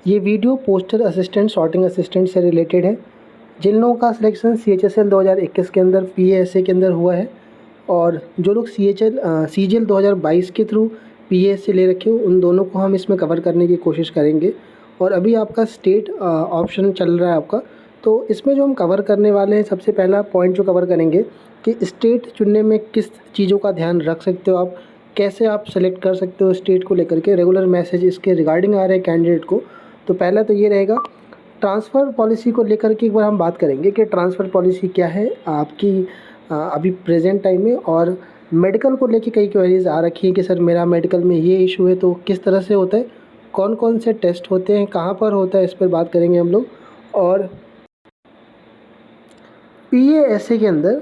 ये video postal assistant, sorting assistant से related है। जिन लोगों का सिलेक्शन CHSL 2021 के अंदर PASA के अंदर हुआ है और जो लोग CGL 2022 के थ्रू PASA ले रखे हो, उन दोनों को हम इसमें कवर करने की कोशिश करेंगे। और अभी आपका स्टेट ऑप्शन चल रहा है आपका, तो इसमें जो हम कवर करने वाले हैं, सबसे पहला पॉइंट जो कवर करेंगे कि स्टेट चुनने में किस चीज़ों का ध्यान रख सकते हो आप, कैसे आप सेलेक्ट कर सकते हो स्टेट को लेकर के। रेगुलर मैसेज इसके रिगार्डिंग आ रहे हैं कैंडिडेट को। तो पहला तो ये रहेगा, ट्रांसफ़र पॉलिसी को लेकर के एक बार हम बात करेंगे कि ट्रांसफ़र पॉलिसी क्या है आपकी अभी प्रेजेंट टाइम में। और मेडिकल को लेके कई क्वेरीज आ रखी हैं कि सर मेरा मेडिकल में ये इशू है, तो किस तरह से होता है, कौन कौन से टेस्ट होते हैं, कहाँ पर होता है, इस पर बात करेंगे हम लोग। और PASA के अंदर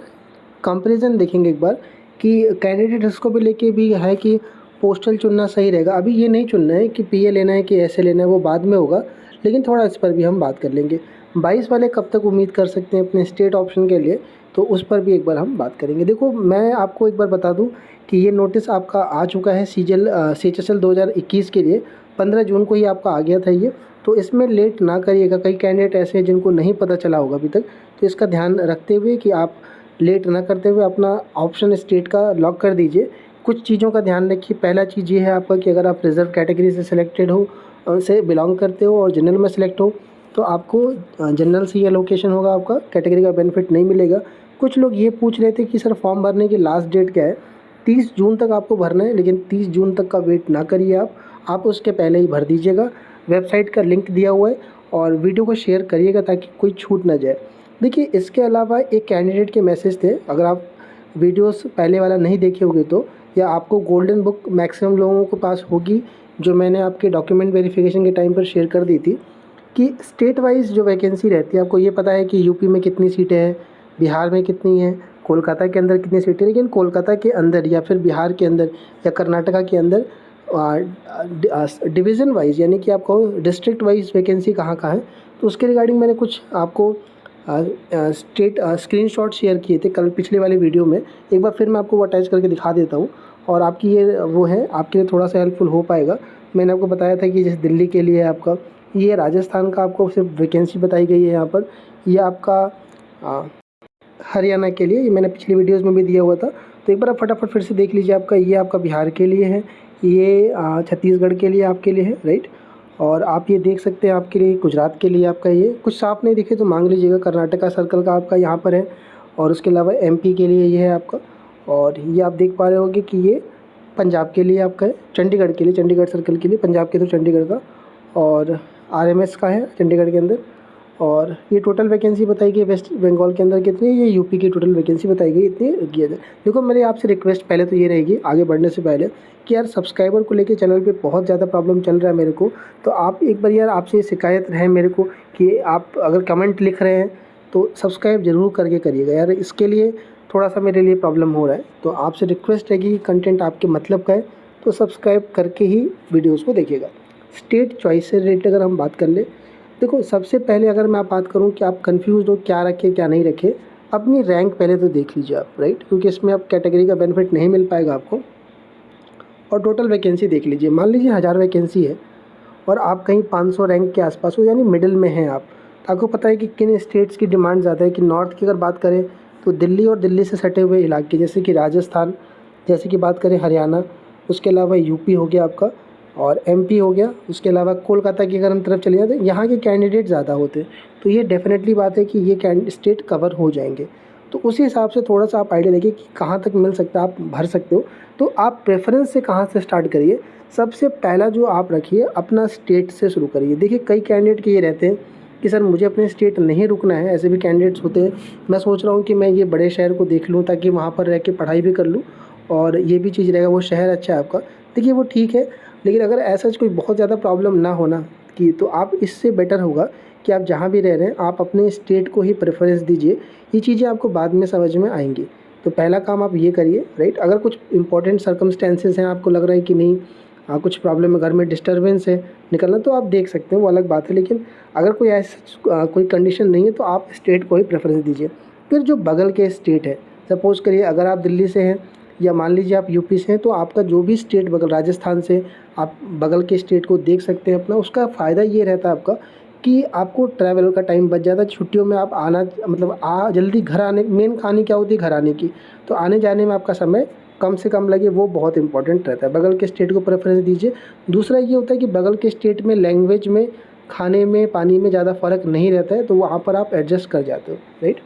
कंपैरिजन देखेंगे एक बार कि कैंडिडेट इसको भी लेके भी है कि पोस्टल चुनना सही रहेगा। अभी ये नहीं चुनना है कि PA लेना है कि ऐसे लेना है, वो बाद में होगा, लेकिन थोड़ा इस पर भी हम बात कर लेंगे। 22 वाले कब तक उम्मीद कर सकते हैं अपने स्टेट ऑप्शन के लिए, तो उस पर भी एक बार हम बात करेंगे। देखो, मैं आपको एक बार बता दूं कि ये नोटिस आपका आ चुका है CHSL 2021 के लिए। 15 जून को ही आपका आ गया था ये, तो इसमें लेट ना करिएगा। कई कैंडिडेट ऐसे हैं जिनको नहीं पता चला होगा अभी तक, तो इसका ध्यान रखते हुए कि आप लेट ना करते हुए अपना ऑप्शन स्टेट का लॉक कर दीजिए। कुछ चीज़ों का ध्यान रखिए। पहला चीज़ ये है आपका कि अगर आप रिजर्व कैटेगरी से सिलेक्टेड हो, से बिलोंग करते हो और जनरल में सेलेक्ट हो, तो आपको जनरल से ही एलोकेशन होगा, आपका कैटेगरी का बेनिफिट नहीं मिलेगा। कुछ लोग ये पूछ रहे थे कि सर फॉर्म भरने की लास्ट डेट क्या है। 30 जून तक आपको भरना है, लेकिन 30 जून तक का वेट ना करिए आप उसके पहले ही भर दीजिएगा। वेबसाइट का लिंक दिया हुआ है और वीडियो को शेयर करिएगा ताकि कोई छूट ना जाए। देखिए, इसके अलावा एक कैंडिडेट के मैसेज थे, अगर आप वीडियोस पहले वाला नहीं देखे होंगे तो, या आपको गोल्डन बुक मैक्सिमम लोगों के पास होगी, जो मैंने आपके डॉक्यूमेंट वेरिफिकेशन के टाइम पर शेयर कर दी थी, कि स्टेट वाइज जो वैकेंसी रहती है, आपको ये पता है कि यूपी में कितनी सीटें हैं, बिहार में कितनी हैं, कोलकाता के अंदर कितनी सीटें, लेकिन कोलकाता के अंदर या फिर बिहार के अंदर या कर्नाटका के अंदर डिवीज़न वाइज, यानी कि आपको डिस्ट्रिक्ट वाइज वैकेंसी कहाँ कहाँ है, तो उसके रिगार्डिंग मैंने कुछ आपको स्टेट स्क्रीनशॉट शेयर किए थे कल पिछले वाले वीडियो में। एक बार फिर मैं आपको वो अटैच करके दिखा देता हूँ, और आपकी ये वो है, आपके लिए थोड़ा सा हेल्पफुल हो पाएगा। मैंने आपको बताया था कि जैसे दिल्ली के लिए आपका, ये राजस्थान का आपको सिर्फ वैकेंसी बताई गई है यहाँ पर, ये आपका हरियाणा के लिए, ये मैंने पिछली वीडियोज़ में भी दिया हुआ था। तो एक बार आप फटाफट फिर से देख लीजिए। आपका ये आपका बिहार के लिए है, ये छत्तीसगढ़ के लिए आपके लिए है, राइट। और आप ये देख सकते हैं आपके लिए गुजरात के लिए आपका, ये कुछ साफ नहीं दिखे तो मांग लीजिएगा। कर्नाटका सर्कल का आपका यहाँ पर है, और उसके अलावा MP के लिए ये है आपका। और ये आप देख पा रहे होंगे कि ये पंजाब के लिए आपका है, चंडीगढ़ के लिए, चंडीगढ़ सर्कल के लिए, पंजाब के तो चंडीगढ़ का, और RMS का है चंडीगढ़ के अंदर। और ये टोटल वैकेंसी बताई गई वेस्ट बंगाल के अंदर कितनी है, ये यूपी की टोटल वैकेंसी बताई गई इतनी किया जाए। देखो, मेरी आपसे रिक्वेस्ट पहले तो ये रहेगी आगे बढ़ने से पहले कि यार सब्सक्राइबर को लेके चैनल पे बहुत ज़्यादा प्रॉब्लम चल रहा है मेरे को, तो आप एक बार यार आपसे ये शिकायत रहे मेरे को कि आप अगर कमेंट लिख रहे हैं तो सब्सक्राइब ज़रूर करके करिएगा यार, इसके लिए थोड़ा सा मेरे लिए प्रॉब्लम हो रहा है। तो आपसे रिक्वेस्ट है कि कंटेंट आपके मतलब का है तो सब्सक्राइब करके ही वीडियोज़ को देखिएगा। स्टेट चॉइस से रिलेटेड अगर हम बात कर ले, देखो सबसे पहले अगर मैं बात करूं कि आप कंफ्यूज हो क्या रखें क्या नहीं रखें, अपनी रैंक पहले तो देख लीजिए आप, राइट, क्योंकि इसमें आप कैटेगरी का बेनिफिट नहीं मिल पाएगा आपको। और टोटल वैकेंसी देख लीजिए, मान लीजिए 1000 वैकेंसी है और आप कहीं 500 रैंक के आसपास हो, यानी मिडिल में हैं आप, तो आपको पता है कि किन स्टेट्स की डिमांड ज़्यादा है। कि नॉर्थ की अगर बात करें तो दिल्ली और दिल्ली से सटे हुए इलाके, जैसे कि राजस्थान, जैसे कि बात करें हरियाणा, उसके अलावा यूपी हो गया आपका, और MP हो गया, उसके अलावा कोलकाता की अगर हम तरफ चले जाते हैं, यहाँ के कैंडिडेट ज़्यादा होते हैं, तो ये डेफिनेटली बात है कि ये स्टेट कवर हो जाएंगे। तो उसी हिसाब से थोड़ा सा आप आइडिया देखिए कि कहाँ तक मिल सकता है, आप भर सकते हो। तो आप प्रेफरेंस से कहाँ से स्टार्ट करिए, सबसे पहला जो आप रखिए अपना स्टेट से शुरू करिए। देखिए, कई कैंडिडेट के ये रहते हैं कि सर मुझे अपने स्टेट नहीं रुकना है, ऐसे भी कैंडिडेट्स होते हैं। मैं सोच रहा हूँ कि मैं ये बड़े शहर को देख लूँ ताकि वहाँ पर रह के पढ़ाई भी कर लूँ और ये भी चीज़ रहेगा, वो शहर अच्छा है आपका। देखिए, वो ठीक है, लेकिन अगर ऐसा कोई बहुत ज़्यादा प्रॉब्लम ना होना कि, तो आप इससे बेटर होगा कि आप जहाँ भी रह रहे हैं आप अपने स्टेट को ही प्रेफरेंस दीजिए। ये चीज़ें आपको बाद में समझ में आएंगी। तो पहला काम आप ये करिए, राइट। अगर कुछ इंपॉर्टेंट सर्कमस्टेंसेस हैं, आपको लग रहा है कि नहीं कुछ प्रॉब्लम है, घर में डिस्टर्बेंस है निकलना, तो आप देख सकते हैं, वो अलग बात है। लेकिन अगर कोई ऐसा कोई कंडीशन नहीं है तो आप स्टेट को ही प्रेफरेंस दीजिए। फिर जो बगल के स्टेट है, सपोज़ करिए अगर आप दिल्ली से हैं या मान लीजिए आप यूपी से हैं, तो आपका जो भी स्टेट बगल, राजस्थान से आप बगल के स्टेट को देख सकते हैं अपना। उसका फ़ायदा ये रहता है आपका कि आपको ट्रैवल का टाइम बच जाता है। छुट्टियों में आप आना मतलब जल्दी घर आने, मेन कहानी क्या होती है घर आने की, तो आने जाने में आपका समय कम से कम लगे, वो बहुत इंपॉर्टेंट रहता है। बगल के स्टेट को प्रेफरेंस दीजिए। दूसरा ये होता है कि बगल के स्टेट में लैंग्वेज में, खाने में, पानी में ज़्यादा फ़र्क नहीं रहता है, तो वहाँ पर आप एडजस्ट कर जाते हो, राइट।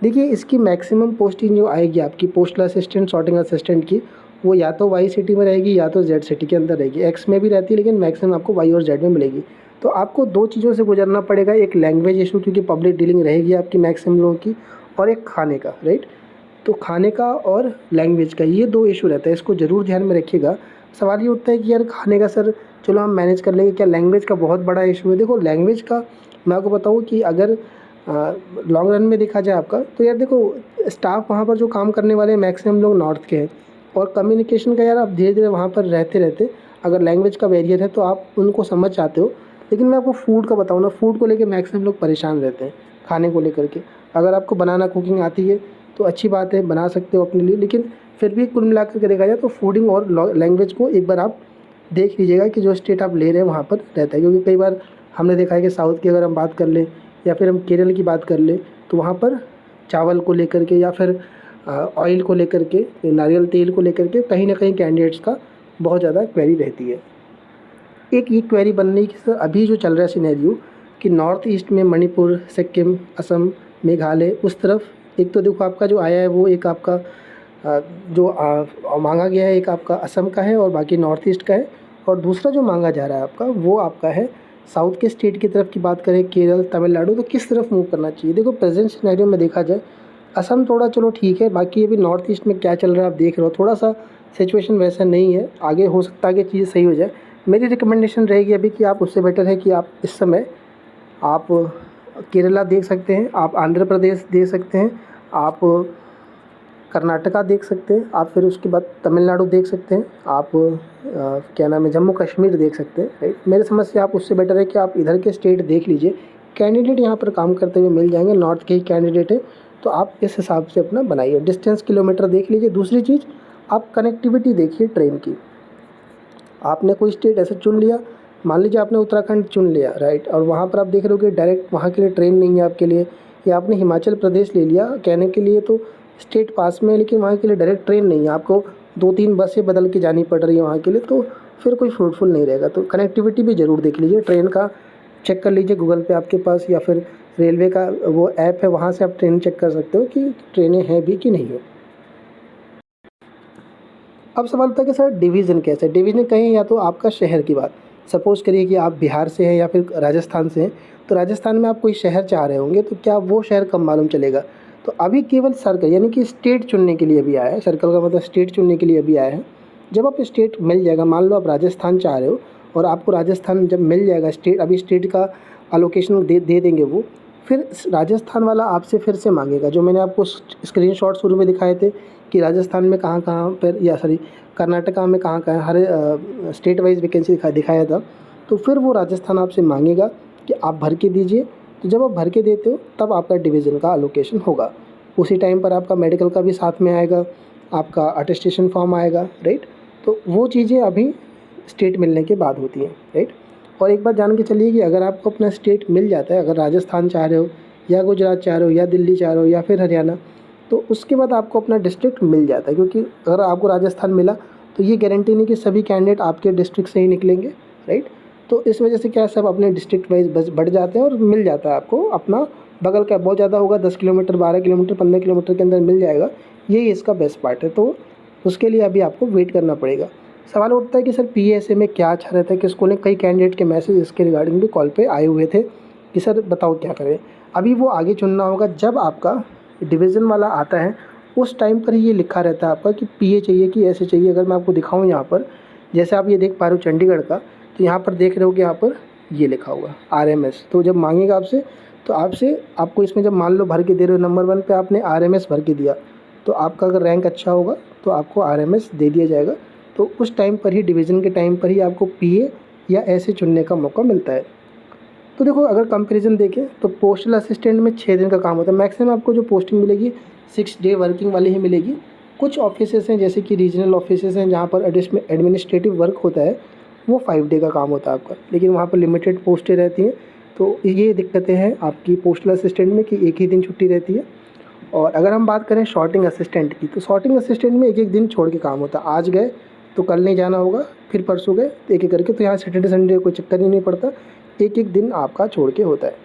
देखिए इसकी मैक्सिमम पोस्टिंग जो आएगी आपकी पोस्टल असिस्टेंट, सॉर्टिंग असिस्टेंट की, वो या तो वाई सिटी में रहेगी या तो जेड सिटी के अंदर रहेगी। एक्स में भी रहती है लेकिन मैक्सिमम आपको वाई और जेड में मिलेगी। तो आपको दो चीज़ों से गुजरना पड़ेगा, एक लैंग्वेज इशू क्योंकि पब्लिक डीलिंग रहेगी आपकी मैक्सिमम लोगों की, और एक खाने का, राइट। तो खाने का और लैंग्वेज का ये दो इशू रहता है, इसको ज़रूर ध्यान में रखिएगा। सवाल ये उठता है कि यार खाने का सर चलो हम मैनेज कर लेंगे, क्या लैंग्वेज का बहुत बड़ा इशू है? देखो लैंग्वेज का मैं आपको बताऊँ कि अगर लॉन्ग रन में देखा जाए आपका, तो यार देखो स्टाफ वहाँ पर जो काम करने वाले हैं मैक्सिमम लोग नॉर्थ के हैं, और कम्युनिकेशन का यार आप धीरे धीरे वहाँ पर रहते रहते अगर लैंग्वेज का बैरियर है तो आप उनको समझ जाते हो। लेकिन मैं आपको फूड का बताऊँ ना, फूड को लेकर मैक्सिमम लोग परेशान रहते हैं, खाने को लेकर के। अगर आपको बनाना कुकिंग आती है तो अच्छी बात है, बना सकते हो अपने लिए, लेकिन फिर भी कुल मिलाकर के देखा जाए तो फूडिंग और लैंग्वेज को एक बार आप देख लीजिएगा कि जो स्टेट आप ले रहे हैं वहाँ पर रहता है। क्योंकि कई बार हमने देखा है कि साउथ की अगर हम बात कर लें या फिर हम केरल की बात कर लें, तो वहाँ पर चावल को लेकर के या फिर ऑयल को लेकर के, नारियल तेल को लेकर के कहीं ना कहीं कैंडिडेट्स का बहुत ज़्यादा क्वेरी रहती है। एक ये क्वेरी बनने की सर अभी जो चल रहा है सिनेरियो कि नॉर्थ ईस्ट में मणिपुर, सिक्किम, असम, मेघालय उस तरफ एक तो देखो आपका जो आया है वो एक आपका जो मांगा गया है एक आपका असम का है और बाकी नॉर्थ ईस्ट का है, और दूसरा जो मांगा जा रहा है आपका वो आपका है साउथ के स्टेट की तरफ की बात करें, केरल, तमिलनाडु, तो किस तरफ मूव करना चाहिए? देखो प्रेजेंट सिनेरियो में देखा जाए असम थोड़ा चलो ठीक है, बाकी अभी नॉर्थ ईस्ट में क्या चल रहा है आप देख रहे हो, थोड़ा सा सिचुएशन वैसा नहीं है। आगे हो सकता है कि चीज़ें सही हो जाए। मेरी रिकमेंडेशन रहेगी अभी कि आप उससे बेटर है कि आप इस समय आप केरला देख सकते हैं, आप आंध्र प्रदेश देख सकते हैं, आप कर्नाटका देख सकते हैं, आप फिर उसके बाद तमिलनाडु देख सकते हैं, आप क्या नाम है जम्मू कश्मीर देख सकते हैं, राइट। मेरे समझ से आप उससे बेटर है कि आप इधर के स्टेट देख लीजिए। कैंडिडेट यहाँ पर काम करते हुए मिल जाएंगे, नॉर्थ के ही कैंडिडेट है, तो आप इस हिसाब से अपना बनाइए। डिस्टेंस किलोमीटर देख लीजिए। दूसरी चीज़ आप कनेक्टिविटी देखिए ट्रेन की। आपने कोई स्टेट ऐसे चुन लिया, मान लीजिए आपने उत्तराखंड चुन लिया, राइट, और वहाँ पर आप देख रहे हो कि डायरेक्ट वहाँ के लिए ट्रेन नहीं है आपके लिए, या आपने हिमाचल प्रदेश ले लिया कहने के लिए तो स्टेट पास में है लेकिन वहाँ के लिए डायरेक्ट ट्रेन नहीं है, आपको 2-3 बसें बदल के जानी पड़ रही है वहाँ के लिए, तो फिर कोई फ्रूटफुल नहीं रहेगा। तो कनेक्टिविटी भी ज़रूर देख लीजिए, ट्रेन का चेक कर लीजिए गूगल पे आपके पास, या फिर रेलवे का वो ऐप है वहाँ से आप ट्रेन चेक कर सकते हो कि ट्रेनें हैं भी कि नहीं है। अब सवाल होता है कि सर डिवीज़न कैसे? डिवीज़न कहें या तो आपका शहर की बात, सपोज़ करिए कि आप बिहार से हैं या फिर राजस्थान से हैं, तो राजस्थान में आप कोई शहर चाह रहे होंगे, तो क्या वो शहर कब मालूम चलेगा? तो अभी केवल सर्कल यानी कि स्टेट चुनने के लिए अभी आया है। सर्कल का मतलब स्टेट चुनने के लिए अभी आया है। जब आप स्टेट मिल जाएगा, मान लो आप राजस्थान चाह रहे हो और आपको राजस्थान जब मिल जाएगा स्टेट, अभी स्टेट का अलोकेशन दे देंगे वो, फिर राजस्थान वाला आपसे फिर से मांगेगा जो मैंने आपको स्क्रीनशॉट शुरू में दिखाए थे कि राजस्थान में कहाँ कहाँ पर, या सॉरी कर्नाटका में कहाँ कहाँ, हर स्टेट वाइज वैकेंसी दिखाया था। तो फिर वो राजस्थान आपसे मांगेगा कि आप भर के दीजिए। तो जब आप भर के देते हो तब आपका डिवीज़न का अलोकेशन होगा। उसी टाइम पर आपका मेडिकल का भी साथ में आएगा, आपका अटेस्टेशन फॉर्म आएगा, राइट। तो वो चीज़ें अभी स्टेट मिलने के बाद होती हैं, राइट। और एक बात जान के चलिए कि अगर आपको अपना स्टेट मिल जाता है, अगर राजस्थान चाह रहे हो या गुजरात चाह रहे हो या दिल्ली चाह रहे हो या फिर हरियाणा, तो उसके बाद आपको अपना डिस्ट्रिक्ट मिल जाता है। क्योंकि अगर आपको राजस्थान मिला तो ये गारंटी नहीं कि सभी कैंडिडेट आपके डिस्ट्रिक्ट से ही निकलेंगे, राइट। तो इस वजह से क्या सब अपने डिस्ट्रिक्ट वाइज बढ़ जाते हैं और मिल जाता है आपको अपना बगल का। बहुत ज़्यादा होगा 10 किलोमीटर, 12 किलोमीटर, 15 किलोमीटर के अंदर मिल जाएगा, यही इसका बेस्ट पार्ट है। तो उसके लिए अभी आपको वेट करना पड़ेगा। सवाल उठता है कि सर पीएसए में क्या अच्छा रहता है, किसको ने, कई कैंडिडेट के मैसेज इसके रिगार्डिंग भी कॉल पे आए हुए थे कि सर बताओ क्या करें। अभी वो आगे चुनना होगा, जब आपका डिवीज़न वाला आता है उस टाइम पर ये लिखा रहता है आपका कि पीए चाहिए कि ऐसे चाहिए। अगर मैं आपको दिखाऊँ यहाँ पर, जैसे आप ये देख पा रहे हो चंडीगढ़ का, तो यहाँ पर देख रहे हो कि यहाँ पर ये लिखा हुआ आरएमएस। तो जब मांगेगा आपसे, तो आपको इसमें जब मान लो भर के दे रहे हो नंबर 1 पे आपने आरएमएस भर के दिया, तो आपका अगर रैंक अच्छा होगा तो आपको आरएमएस दे दिया जाएगा। तो उस टाइम पर ही, डिवीज़न के टाइम पर ही आपको पीए या ऐसे चुनने का मौका मिलता है। तो देखो अगर कंपैरिजन देखें तो पोस्टल असिस्टेंट में 6 दिन का काम होता है मैक्सिमम। आपको जो पोस्टिंग मिलेगी 6 डे वर्किंग वाली ही मिलेगी। कुछ ऑफिसेस हैं जैसे कि रीजनल ऑफिसेस हैं जहाँ पर एडमिनिस्ट्रेटिव वर्क होता है, वो 5 डे का काम होता है आपका, लेकिन वहाँ पर लिमिटेड पोस्टें रहती हैं। तो ये दिक्कतें हैं आपकी पोस्टल असिस्टेंट में कि एक ही दिन छुट्टी रहती है। और अगर हम बात करें शॉर्टिंग असिस्टेंट की, तो शॉर्टिंग असिस्टेंट में एक एक दिन छोड़ के काम होता है। आज गए तो कल नहीं जाना होगा, फिर परसों गए तो एक एक करके, तो यहाँ सैटरडे संडे कोई चक्कर ही नहीं पड़ता, एक एक दिन आपका छोड़ के होता है।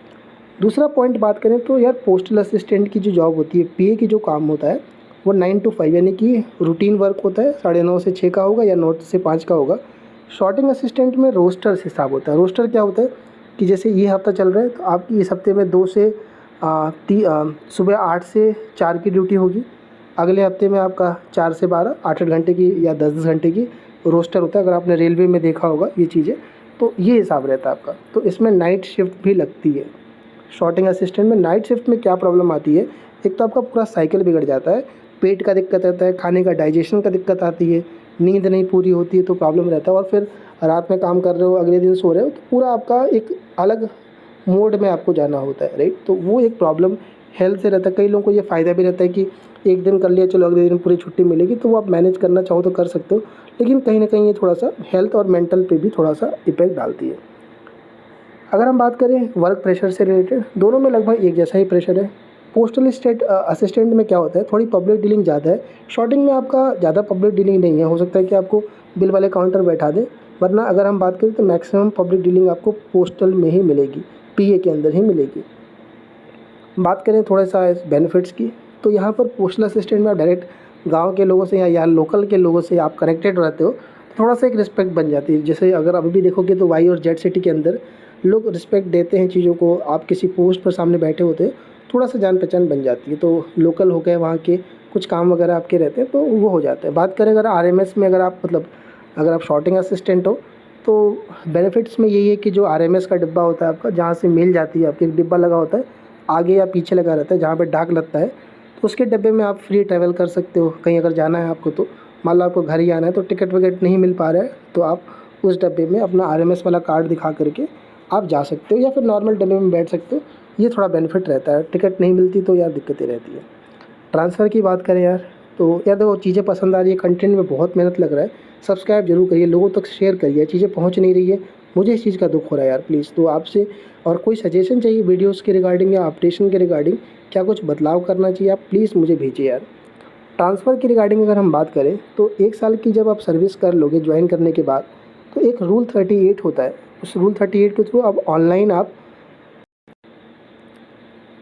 दूसरा पॉइंट बात करें तो यार पोस्टल असिस्टेंट की जो जॉब होती है, पीए की जो काम होता है वो 9 to 5 यानी कि रूटीन वर्क होता है, 9:30 से 6 का होगा या 9 से 5 का होगा। शॉर्टिंग असिस्टेंट में रोस्टर हिसाब होता है। रोस्टर क्या होता है कि जैसे ये हफ्ता चल रहा है तो आपकी इस हफ्ते में 2 से सुबह 8 से 4 की ड्यूटी होगी, अगले हफ्ते में आपका 4 से 12 8-8 घंटे की या 10-10 घंटे की रोस्टर होता है। अगर आपने रेलवे में देखा होगा ये चीज़ें, तो ये हिसाब रहता है आपका। तो इसमें नाइट शिफ्ट भी लगती है। शॉर्टिंग असिस्टेंट में नाइट शिफ्ट में क्या प्रॉब्लम आती है, एक तो आपका पूरा साइकिल बिगड़ जाता है, पेट का दिक्कत रहता है, खाने का डाइजेशन का दिक्कत आती है, नींद नहीं पूरी होती है तो प्रॉब्लम रहता है, और फिर रात में काम कर रहे हो अगले दिन सो रहे हो तो पूरा आपका एक अलग मोड में आपको जाना होता है, राइट। तो वो एक प्रॉब्लम हेल्थ से रहता है। कई लोगों को ये फ़ायदा भी रहता है कि एक दिन कर लिया, चलो अगले दिन पूरी छुट्टी मिलेगी, तो वो आप मैनेज करना चाहो तो कर सकते हो, लेकिन कहीं ना कहीं ये थोड़ा सा हेल्थ और मेंटल पे भी थोड़ा सा इफेक्ट डालती है। अगर हम बात करें वर्क प्रेशर से रिलेटेड, दोनों में लगभग एक जैसा ही प्रेशर है। पोस्टल स्टेट असिस्टेंट में क्या होता है, थोड़ी पब्लिक डीलिंग ज़्यादा है। शॉर्टिंग में आपका ज़्यादा पब्लिक डीलिंग नहीं है, हो सकता है कि आपको बिल वाले काउंटर बैठा दें, वरना अगर हम बात करें तो मैक्सिमम पब्लिक डीलिंग आपको पोस्टल में ही मिलेगी, पीए के अंदर ही मिलेगी। बात करें थोड़ा सा बेनिफिट्स की, तो यहाँ पर पोस्टल असिस्टेंट में आप डायरेक्ट गांव के लोगों से या यहाँ लोकल के लोगों से आप कनेक्टेड रहते हो, तो थोड़ा सा एक रिस्पेक्ट बन जाती है। जैसे अगर अभी भी देखोगे तो वाई और जेड सिटी के अंदर लोग रिस्पेक्ट देते हैं चीज़ों को। आप किसी पोस्ट पर सामने बैठे होते हैं, थोड़ा सा जान पहचान बन जाती है, तो लोकल हो गए, वहाँ के कुछ काम वगैरह आपके रहते हैं तो वो हो जाता है। बात करें अगर आरएमएस में, अगर आप शॉर्टिंग असिस्टेंट हो तो बेनिफिट्स में यही है कि जो आरएमएस का डिब्बा होता है आपका, जहाँ से मेल जाती है, आपके एक डिब्बा लगा होता है, आगे या पीछे लगा रहता है, जहाँ पे डाक लगता है, तो उसके डब्बे में आप फ्री ट्रैवल कर सकते हो। कहीं अगर जाना है आपको, तो मान लो आपको घर ही आना है तो टिकट विकट नहीं मिल पा रहा है, तो आप उस डब्बे में अपना आरएमएस वाला कार्ड दिखा करके आप जा सकते हो, या फिर नॉर्मल डब्बे में बैठ सकते हो। ये थोड़ा बेनिफिट रहता है। टिकट नहीं मिलती तो यार दिक्कतें रहती है। ट्रांसफ़र की बात करें यार, तो यार देखो चीज़ें पसंद आ रही है, कंटेंट में बहुत मेहनत लग रहा है, सब्सक्राइब जरूर करिए, लोगों तक शेयर करिए, चीज़ें पहुंच नहीं रही है, मुझे इस चीज़ का दुख हो रहा है यार प्लीज़। तो आपसे और कोई सजेशन चाहिए वीडियोज़ के रिगार्डिंग या अपडेशन के रिगार्डिंग, क्या कुछ बदलाव करना चाहिए, आप प्लीज़ मुझे भेजिए यार। ट्रांसफ़र की रिगार्डिंग अगर हम बात करें तो 1 साल की जब आप सर्विस कर लोगे ज्वाइन करने के बाद, तो एक रूल 38 होता है। उस रूल 38 के थ्रू अब ऑनलाइन आप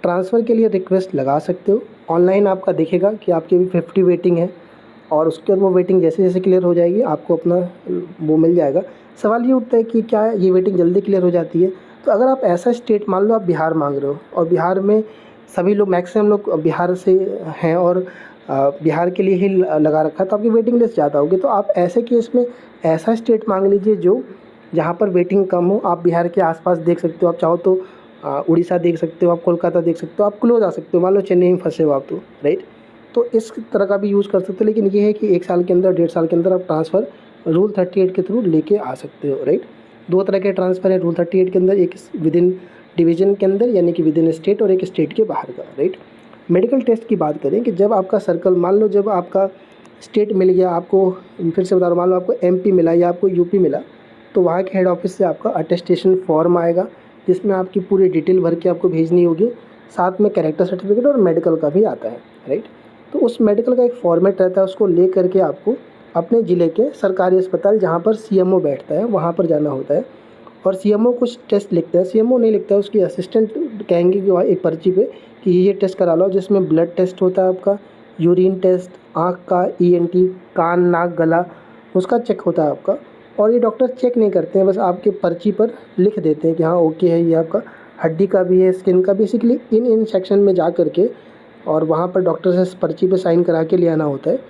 ट्रांसफ़र के लिए रिक्वेस्ट लगा सकते हो। ऑनलाइन आपका दिखेगा कि आपकी अभी 50 वेटिंग है, और उसके बाद वो वेटिंग जैसे जैसे क्लियर हो जाएगी आपको अपना वो मिल जाएगा। सवाल ये उठता है कि क्या ये वेटिंग जल्दी क्लियर हो जाती है? तो अगर आप ऐसा स्टेट, मान लो आप बिहार मांग रहे हो और बिहार में सभी लोग, मैक्सिमम लोग बिहार से हैं और बिहार के लिए ही लगा रखा है, तो आपकी वेटिंग लिस्ट ज़्यादा होगी। तो आप ऐसे केस में ऐसा स्टेट मांग लीजिए जो जहाँ पर वेटिंग कम हो। आप बिहार के आसपास देख सकते हो, आप चाहो तो उड़ीसा देख सकते हो, आप कोलकाता देख सकते हो, आप क्लोज आ सकते हो। मान लो चेन्नई में फंसे हो आप, तो राइट, तो इस तरह का भी यूज़ कर सकते हो। लेकिन ये है कि 1 साल के अंदर, 1.5 साल के अंदर आप ट्रांसफ़र रूल 38 के थ्रू लेके आ सकते हो, राइट। 2 तरह के ट्रांसफ़र है रूल 38 के अंदर, एक विद इन डिवीज़न के अंदर यानी कि विद इन स्टेट, और एक स्टेट के बाहर का, राइट। मेडिकल टेस्ट की बात करें कि जब आपका सर्कल, मान लो जब आपका स्टेट मिल गया आपको, फिर से बता रहा हूँ, मान लो आपको एमपी मिला या आपको यूपी मिला, तो वहाँ के हेड ऑफिस से आपका अटेस्टेशन फॉर्म आएगा, जिसमें आपकी पूरी डिटेल भर के आपको भेजनी होगी। साथ में कैरेक्टर सर्टिफिकेट और मेडिकल का भी आता है, राइट। तो उस मेडिकल का एक फॉर्मेट रहता है, उसको ले करके आपको अपने ज़िले के सरकारी अस्पताल जहाँ पर सीएमओ बैठता है वहाँ पर जाना होता है, और सीएमओ कुछ टेस्ट लिखता है। सीएमओ नहीं लिखता है, उसकी असिस्टेंट कहेंगे कि एक पर्ची पे कि ये टेस्ट करा लो, जिसमें ब्लड टेस्ट होता है आपका, यूरिन टेस्ट, आँख का ईएनटी, कान नाक गला, उसका चेक होता है आपका। और ये डॉक्टर चेक नहीं करते हैं, बस आपके पर्ची पर लिख देते हैं कि हाँ ओके है, ये आपका हड्डी का भी है, स्किन का। बेसिकली इन सेक्शन में जा करके और वहाँ पर डॉक्टर से पर्ची पे साइन करा के ले आना होता है।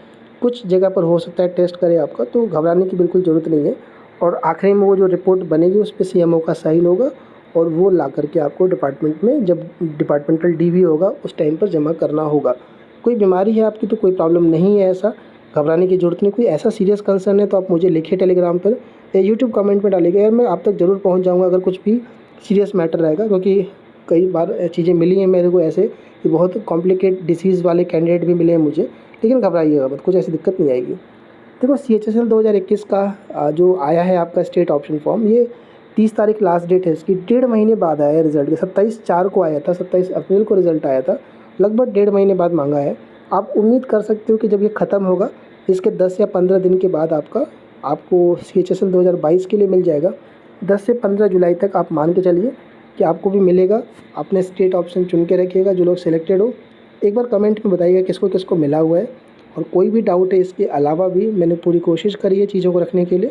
कुछ जगह पर हो सकता है टेस्ट करे आपका, तो घबराने की बिल्कुल ज़रूरत नहीं है। और आखिरी में वो जो रिपोर्ट बनेगी उस पर सीएमओ का साइन होगा, और वो ला करके आपको डिपार्टमेंट में, जब डिपार्टमेंटल डीवी होगा उस टाइम पर जमा करना होगा। कोई बीमारी है आपकी तो कोई प्रॉब्लम नहीं है, ऐसा घबराने की ज़रूरत नहीं। कोई ऐसा सीरियस कंसर्न है तो आप मुझे लिखिए टेलीग्राम पर या यूट्यूब कमेंट में डालिएगा, यार मैं आप तक ज़रूर पहुँच जाऊँगा अगर कुछ भी सीरियस मैटर रहेगा। क्योंकि कई बार चीज़ें मिली हैं मेरे को ऐसे कि बहुत कॉम्प्लिकेट डिसीज़ वाले कैंडिडेट भी मिले हैं मुझे, लेकिन घबराइएगा मत, कुछ ऐसी दिक्कत नहीं आएगी। देखो CHSL 2021 का जो आया है आपका स्टेट ऑप्शन फॉर्म, ये 30 तारीख लास्ट डेट है इसकी, 1.5 महीने बाद आया है रिज़ल्ट के। 27/4 को आया था, 27 अप्रैल को रिज़ल्ट आया था, लगभग 1.5 महीने बाद मांगा है। आप उम्मीद कर सकते हो कि जब ये ख़त्म होगा, इसके 10 या 15 दिन के बाद आपको CHSL 2022 के लिए मिल जाएगा। 10 से 15 जुलाई तक आप मान के चलिए कि आपको भी मिलेगा। अपने स्टेट ऑप्शन चुन के रखिएगा जो लोग सिलेक्टेड हो। एक बार कमेंट में बताइएगा किसको किसको मिला हुआ है, और कोई भी डाउट है इसके अलावा भी मैंने पूरी कोशिश करी है चीज़ों को रखने के लिए,